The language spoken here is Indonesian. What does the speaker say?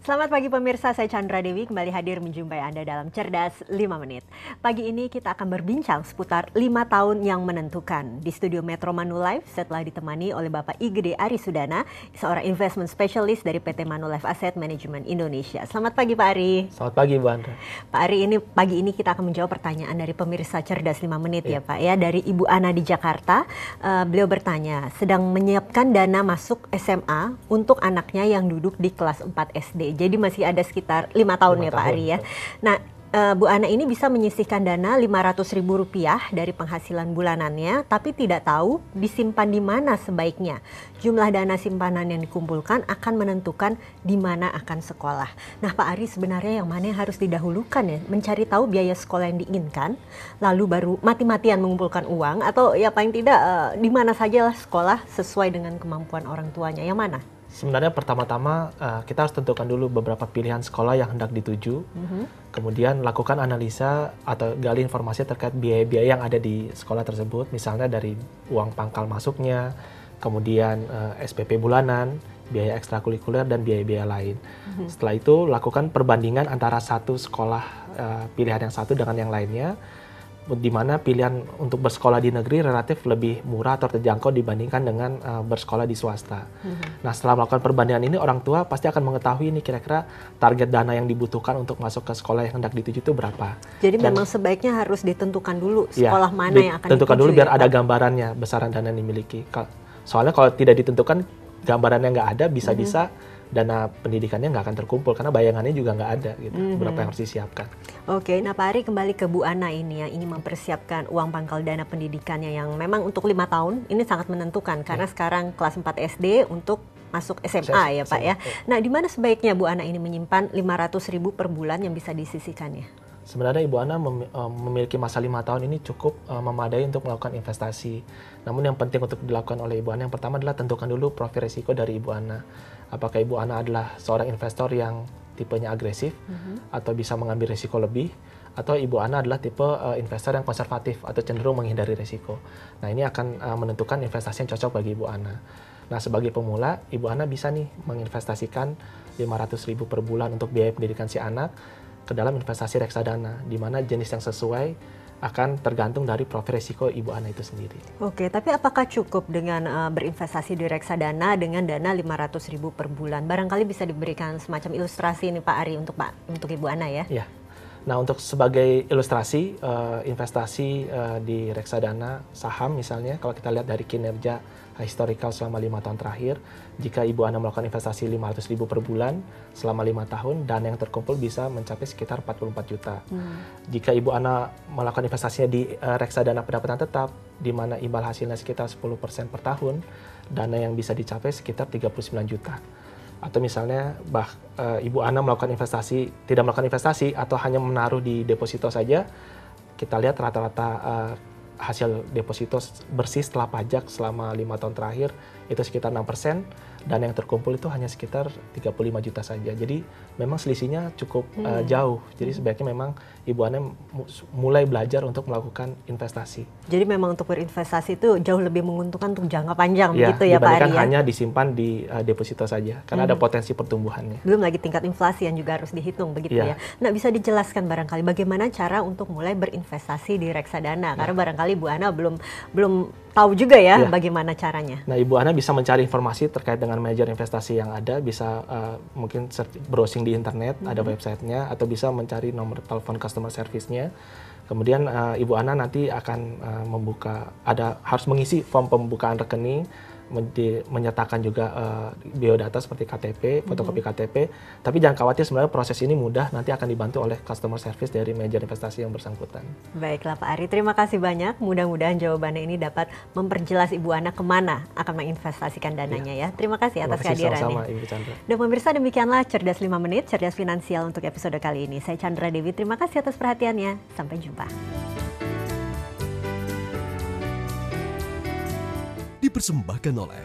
Selamat pagi pemirsa, saya Chandra Dewi kembali hadir menjumpai Anda dalam Cerdas 5 Menit. Pagi ini kita akan berbincang seputar 5 tahun yang menentukan. Di studio Metro Manulife setelah ditemani oleh Bapak Igede Arisudana, seorang investment specialist dari PT Manulife Asset Management Indonesia. Selamat pagi Pak Ari. Selamat pagi Bu Andra. Pak Ari, pagi ini kita akan menjawab pertanyaan dari pemirsa Cerdas 5 Menit ya Pak ya. Dari Ibu Ana di Jakarta, beliau bertanya, sedang menyiapkan dana masuk SMA untuk anaknya yang duduk di kelas 4 SD. Jadi masih ada sekitar 5 tahun ya Pak Ari ya. Nah, Bu Ana ini bisa menyisihkan dana Rp500.000 dari penghasilan bulanannya, tapi tidak tahu disimpan di mana sebaiknya. Jumlah dana simpanan yang dikumpulkan akan menentukan di mana akan sekolah. Nah Pak Ari, sebenarnya yang mana yang harus didahulukan ya? Mencari tahu biaya sekolah yang diinginkan, lalu baru mati-matian mengumpulkan uang, atau ya paling tidak di mana saja sekolah sesuai dengan kemampuan orang tuanya, yang mana? Sebenarnya pertama-tama kita harus tentukan dulu beberapa pilihan sekolah yang hendak dituju. Kemudian lakukan analisa atau gali informasi terkait biaya-biaya yang ada di sekolah tersebut. Misalnya dari uang pangkal masuknya, kemudian SPP bulanan, biaya ekstrakurikuler, dan biaya-biaya lain. Setelah itu lakukan perbandingan antara satu sekolah pilihan yang satu dengan yang lainnya, di mana pilihan untuk bersekolah di negeri relatif lebih murah atau terjangkau dibandingkan dengan bersekolah di swasta. Nah, setelah melakukan perbandingan ini, orang tua pasti akan mengetahui ini kira-kira target dana yang dibutuhkan untuk masuk ke sekolah yang hendak dituju itu berapa. Jadi memang sebaiknya harus ditentukan dulu sekolah mana yang akan ditentukan dituju dulu biar ya, ada gambarannya besaran dana yang dimiliki. Soalnya kalau tidak ditentukan, gambarannya nggak ada, bisa-bisa dana pendidikannya nggak akan terkumpul karena bayangannya juga nggak ada gitu, berapa yang harus disiapkan. Oke, nah Pak Ari, kembali ke Bu Ana ini yang ingin mempersiapkan uang pangkal dana pendidikannya yang memang untuk 5 tahun ini sangat menentukan karena sekarang kelas 4 SD untuk masuk SMA ya Pak ya. Nah, di mana sebaiknya Bu Ana ini menyimpan Rp500.000 per bulan yang bisa disisihkannya? Sebenarnya Ibu Ana memiliki masa 5 tahun ini cukup memadai untuk melakukan investasi. Namun yang penting untuk dilakukan oleh Ibu Ana yang pertama adalah tentukan dulu profil risiko dari Ibu Ana. Apakah Ibu Ana adalah seorang investor yang tipenya agresif atau bisa mengambil risiko lebih, atau Ibu Ana adalah tipe investor yang konservatif atau cenderung menghindari risiko. Nah, ini akan menentukan investasi yang cocok bagi Ibu Ana. Nah, sebagai pemula, Ibu Ana bisa nih menginvestasikan Rp500.000 per bulan untuk biaya pendidikan si anak ke dalam investasi reksadana, di mana jenis yang sesuai akan tergantung dari profil risiko Ibu Ana itu sendiri. Oke, tapi apakah cukup dengan berinvestasi di reksadana dengan dana Rp500.000 per bulan? Barangkali bisa diberikan semacam ilustrasi nih Pak Ari untuk Ibu Ana ya. Ya. Nah, untuk sebagai ilustrasi investasi di reksadana saham misalnya, kalau kita lihat dari kinerja historical selama 5 tahun terakhir, jika Ibu Ana melakukan investasi Rp500.000 per bulan selama 5 tahun, dana yang terkumpul bisa mencapai sekitar 44 juta. Jika Ibu Ana melakukan investasinya di reksadana pendapatan tetap, di mana imbal hasilnya sekitar 10% per tahun, dana yang bisa dicapai sekitar 39 juta. Atau misalnya Ibu Ana melakukan tidak melakukan investasi atau hanya menaruh di deposito saja, kita lihat rata-rata hasil deposito bersih setelah pajak selama 5 tahun terakhir itu sekitar 6%, dan yang terkumpul itu hanya sekitar 35 juta saja. Jadi memang selisihnya cukup jauh. Jadi sebaiknya memang Ibu Ana mulai belajar untuk melakukan investasi. Jadi memang untuk berinvestasi itu jauh lebih menguntungkan untuk jangka panjang begitu ya Pak Ari ya? Dibandingkan hanya disimpan di deposito saja, karena ada potensi pertumbuhannya. Belum lagi tingkat inflasi yang juga harus dihitung begitu ya. Nah, bisa dijelaskan barangkali bagaimana cara untuk mulai berinvestasi di reksadana? Karena barangkali Bu Ana belum tahu juga ya bagaimana caranya. Nah, Ibu Ana bisa mencari informasi terkait dengan manajer investasi yang ada, bisa mungkin browsing di internet, ada websitenya, atau bisa mencari nomor telepon customer service-nya. Kemudian Ibu Ana nanti akan harus mengisi form pembukaan rekening, menyertakan juga biodata seperti KTP, fotokopi KTP. Tapi jangan khawatir, sebenarnya proses ini mudah, nanti akan dibantu oleh customer service dari manajer investasi yang bersangkutan. Baiklah Pak Ari, terima kasih banyak. Mudah-mudahan jawabannya ini dapat memperjelas Ibu Ana kemana akan menginvestasikan dananya ya. Terima kasih atas kehadirannya. Sama-sama Ibu Chandra. Dan pemirsa, demikianlah Cerdas 5 Menit, Cerdas Finansial untuk episode kali ini. Saya Chandra Dewi, terima kasih atas perhatiannya. Sampai jumpa. Dipersembahkan oleh